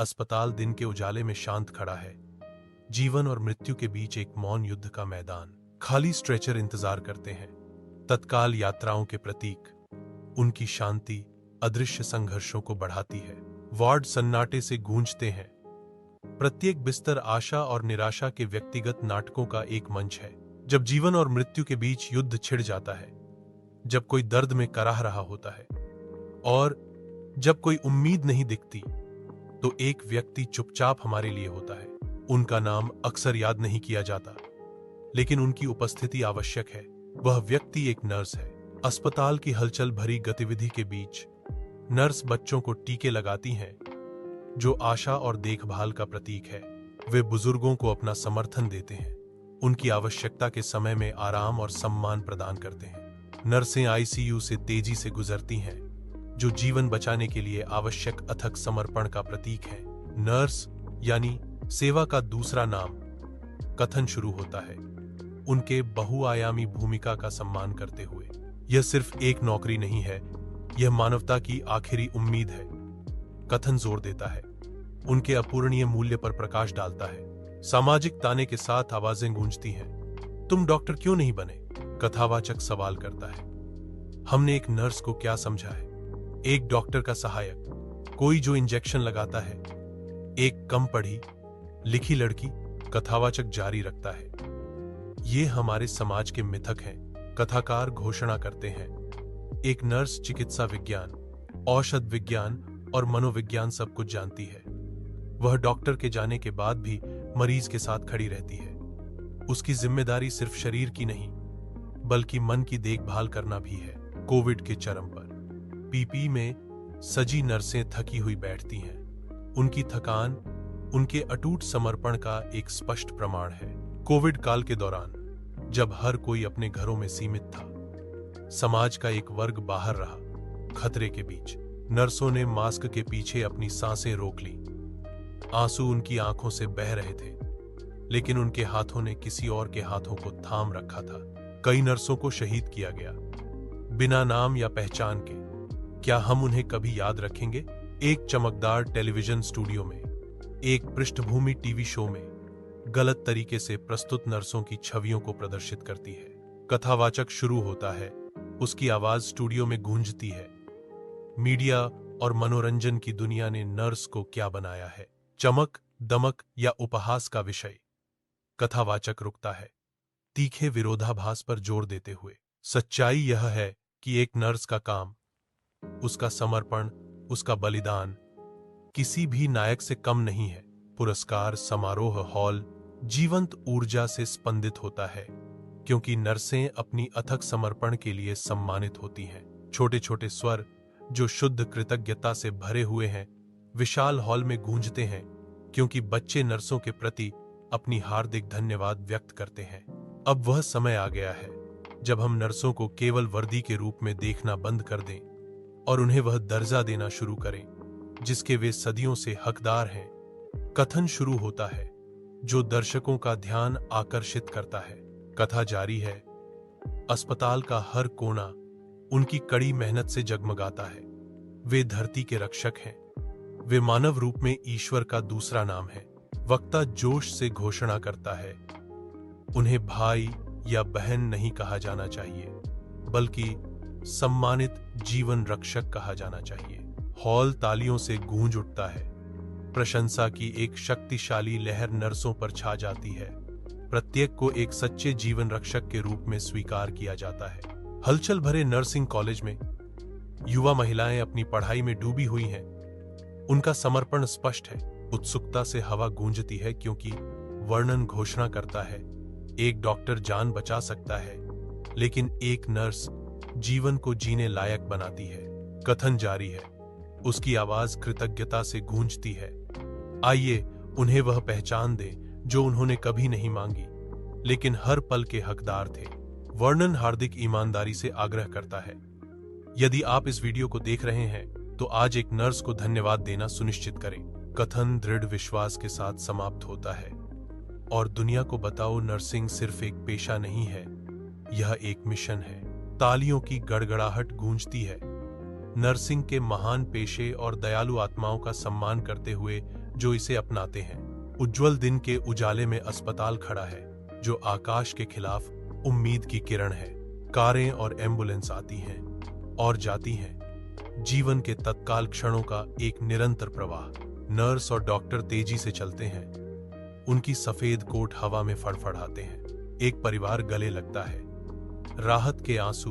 अस्पताल दिन के उजाले में शांत खड़ा है। जीवन और मृत्यु के बीच एक मौन युद्ध का मैदान। खाली स्ट्रेचर इंतजार करते हैं। तत्काल यात्राओं के प्रतीक। उनकी शांति अदृश्य संघर्षों को बढ़ाती है। वार्ड सन्नाटे से गूंजते हैं। प्रत्येक बिस्तर आशा और निराशा के व्यक्तिगत नाटकों का एक मंच है। जब जीवन और मृत्यु के बीच युद्ध छिड़ जाता है, जब कोई दर्द में कराह रहा होता है और जब कोई उम्मीद नहीं दिखती, तो एक व्यक्ति चुपचाप हमारे लिए होता है। उनका नाम अक्सर याद नहीं किया जाता, लेकिन उनकी उपस्थिति आवश्यक है। वह व्यक्ति एक नर्स है। अस्पताल की हलचल भरी गतिविधि के बीच नर्स बच्चों को टीके लगाती हैं, जो आशा और देखभाल का प्रतीक है। वे बुजुर्गों को अपना समर्थन देते हैं, उनकी आवश्यकता के समय में आराम और सम्मान प्रदान करते हैं। नर्सें आईसीयू से तेजी से गुजरती हैं, जो जीवन बचाने के लिए आवश्यक अथक समर्पण का प्रतीक है। नर्स यानी सेवा का दूसरा नाम। कथन शुरू होता है उनके बहुआयामी भूमिका का सम्मान करते हुए। यह सिर्फ एक नौकरी नहीं है, यह मानवता की आखिरी उम्मीद है। कथन जोर देता है, उनके अपूरणीय मूल्य पर प्रकाश डालता है। सामाजिक ताने के साथ आवाजें गूंजती हैं। तुम डॉक्टर क्यों नहीं बने? कथावाचक सवाल करता है। हमने एक नर्स को क्या समझा है? एक डॉक्टर का सहायक, कोई जो इंजेक्शन लगाता है, एक कम पढ़ी लिखी लड़की। कथावाचक जारी रखता है, ये हमारे समाज के मिथक हैं। कथाकार घोषणा करते हैं, एक नर्स चिकित्सा विज्ञान, औषध विज्ञान और मनोविज्ञान सब कुछ जानती है। वह डॉक्टर के जाने के बाद भी मरीज के साथ खड़ी रहती है। उसकी जिम्मेदारी सिर्फ शरीर की नहीं, बल्कि मन की देखभाल करना भी है। कोविड के चरम पर पीपी में सजी नर्सें थकी हुई बैठती हैं। उनकी थकान उनके अटूट समर्पण का एक स्पष्ट प्रमाण है। कोविड काल के दौरान, जब हर कोई अपने घरों में सीमित था, समाज का एक वर्ग बाहर रहा। खतरे के बीच नर्सों ने मास्क के पीछे अपनी सांसें रोक ली। आंसू उनकी आंखों से बह रहे थे, लेकिन उनके हाथों ने किसी और के हाथों को थाम रखा था। कई नर्सों को शहीद किया गया, बिना नाम या पहचान के। क्या हम उन्हें कभी याद रखेंगे? एक चमकदार टेलीविजन स्टूडियो में, एक पृष्ठभूमि टीवी शो में गलत तरीके से प्रस्तुत नर्सों की छवियों को प्रदर्शित करती है। कथावाचक शुरू होता है, उसकी आवाज स्टूडियो में गूंजती है। मीडिया और मनोरंजन की दुनिया ने नर्स को क्या बनाया है? चमक, दमक या उपहास का विषय? कथावाचक रुकता है, तीखे विरोधाभास पर जोर देते हुए। सच्चाई यह है कि एक नर्स का काम, उसका समर्पण, उसका बलिदान किसी भी नायक से कम नहीं है। पुरस्कार समारोह हॉल जीवंत ऊर्जा से स्पंदित होता है, क्योंकि नर्सें अपनी अथक समर्पण के लिए सम्मानित होती हैं। छोटे छोटे स्वर जो शुद्ध कृतज्ञता से भरे हुए हैं, विशाल हॉल में गूंजते हैं, क्योंकि बच्चे नर्सों के प्रति अपनी हार्दिक धन्यवाद व्यक्त करते हैं। अब वह समय आ गया है जब हम नर्सों को केवल वर्दी के रूप में देखना बंद कर दें और उन्हें वह दर्जा देना शुरू करें जिसके वे सदियों से हकदार हैं। कथन शुरू होता है, जो दर्शकों का ध्यान आकर्षित करता है। कथा जारी है। अस्पताल का हर कोना उनकी कड़ी मेहनत से जगमगाता है। वे धरती के रक्षक हैं। वे मानव रूप में ईश्वर का दूसरा नाम है। वक्ता जोश से घोषणा करता है, उन्हें भाई या बहन नहीं कहा जाना चाहिए, बल्कि सम्मानित जीवन रक्षक कहा जाना चाहिए। हॉल तालियों से गूंज उठता है। प्रशंसा की एक शक्तिशाली लहर नर्सों पर छा जाती है। प्रत्येक को एक सच्चे जीवन रक्षक के रूप में स्वीकार किया जाता है। हलचल भरे नर्सिंग कॉलेज में युवा महिलाएं अपनी पढ़ाई में डूबी हुई हैं। उनका समर्पण स्पष्ट है। उत्सुकता से हवा गूंजती है, क्योंकि वर्णन घोषणा करता है, एक डॉक्टर जान बचा सकता है, लेकिन एक नर्स जीवन को जीने लायक बनाती है। कथन जारी है, उसकी आवाज कृतज्ञता से गूंजती है। आइए उन्हें वह पहचान दें जो उन्होंने कभी नहीं मांगी, लेकिन हर पल के हकदार थे। वर्णन हार्दिक ईमानदारी से आग्रह करता है, यदि आप इस वीडियो को देख रहे हैं तो आज एक नर्स को धन्यवाद देना सुनिश्चित करें। कथन दृढ़ विश्वास के साथ समाप्त होता है, और दुनिया को बताओ, नर्सिंग सिर्फ एक पेशा नहीं है, यह एक मिशन है। तालियों की गड़गड़ाहट गूंजती है। नर्सिंग के महान पेशे और दयालु आत्माओं का सम्मान करते हुए जो इसे अपनाते हैं। उज्जवल दिन के उजाले में अस्पताल खड़ा है, जो आकाश के खिलाफ उम्मीद की किरण है। कारें और एम्बुलेंस आती हैं और जाती हैं, जीवन के तत्काल क्षणों का एक निरंतर प्रवाह। नर्स और डॉक्टर तेजी से चलते हैं, उनकी सफेद कोट हवा में फड़फड़ाते हैं। एक परिवार गले लगता है, राहत के आंसू